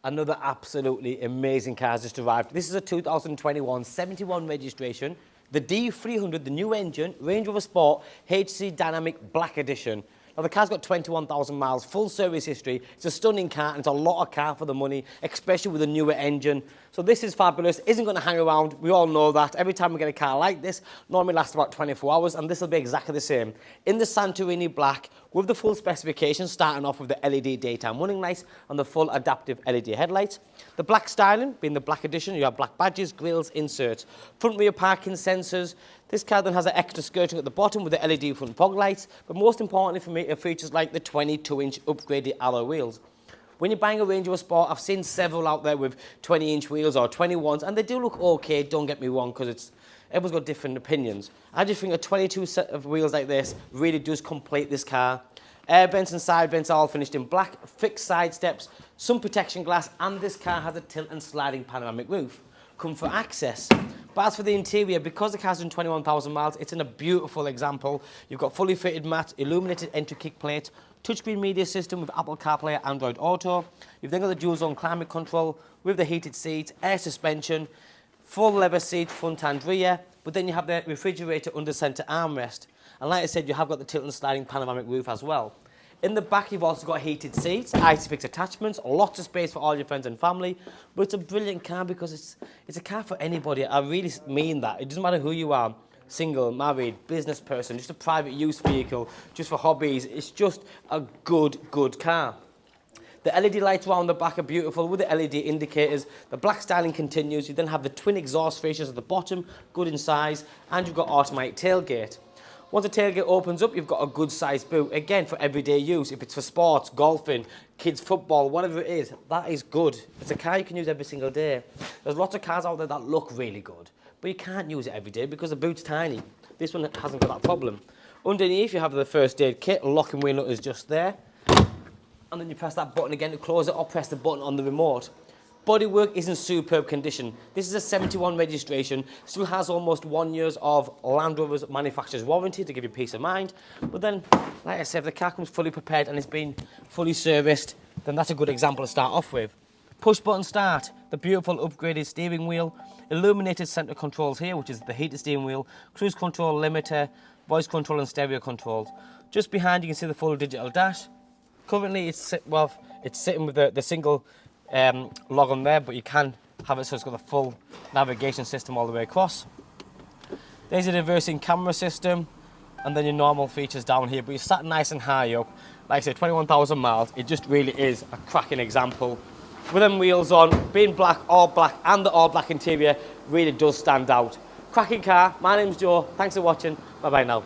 Another absolutely amazing car has just arrived. This is a 2021 71 registration, the D300, the new engine, Range Rover Sport HSE Dynamic Black Edition. Now the car's got 21,000 miles, full service history. It's a stunning car and it's a lot of car for the money, especially with a newer engine. So this is fabulous, isn't going to hang around, we all know that. Every time we get a car like this, normally lasts about 24 hours and this will be exactly the same. In the Santorini Black, with the full specifications, starting off with the LED daytime running lights and the full adaptive LED headlights. The black styling, being the black edition, you have black badges, grills, inserts, front rear parking sensors. This car then has an extra skirting at the bottom with the LED front fog lights, but most importantly for me, it features like the 22-inch upgraded alloy wheels. When you're buying a Range Rover Sport, I've seen several out there with 20-inch wheels or 21s, and they do look okay, don't get me wrong, because everyone's got different opinions. I just think a 22 set of wheels like this really does complete this car. Air vents and side vents are all finished in black, fixed side steps, sun protection glass, and this car has a tilt and sliding panoramic roof. Comfort access. But as for the interior, because the car's done 21,000 miles, it's in a beautiful example. You've got fully fitted mats, illuminated entry kick plate, touchscreen media system with Apple CarPlay, Android Auto. You've then got the dual zone climate control with the heated seats, air suspension, full leather seat front and rear, but then you have the refrigerator under centre armrest. And like I said, you have got the tilt and sliding panoramic roof as well. In the back, you've also got heated seats, ISOFIX attachments, lots of space for all your friends and family. But it's a brilliant car because it's a car for anybody. I really mean that. It doesn't matter who you are, single, married, business person, just a private use vehicle, just for hobbies. It's just a good car. The LED lights around the back are beautiful with the LED indicators. The black styling continues. You then have the twin exhaust fascias at the bottom, good in size, and you've got automatic tailgate. Once the tailgate opens up, you've got a good sized boot, again for everyday use. If it's for sports, golfing, kids football, whatever it is, that is good. It's a car you can use every single day. There's lots of cars out there that look really good, but you can't use it every day because the boot's tiny. This one hasn't got that problem. Underneath, you have the first aid kit, locking wheel nut is just there. And then you press that button again to close it or press the button on the remote. Bodywork is in superb condition. This is a 71 registration, still has almost 1 year of Land Rover's manufacturer's warranty to give you peace of mind. But then, like I said, if the car comes fully prepared and it's been fully serviced, then that's a good example to start off with. Push button start, the beautiful upgraded steering wheel, illuminated center controls here, which is the heated steering wheel, cruise control, limiter, voice control and stereo controls. Just behind you can see the full digital dash. Currently it's sitting with the single log on there, but you can have it so it's got the full navigation system all the way across. There's a reversing camera system and then your normal features down here, but you're sat nice and high up. Like I said, 21,000 miles, it just really is a cracking example. With them wheels on, being black, and the all black interior really does stand out. Cracking car, my name's Joe, thanks for watching, bye bye now.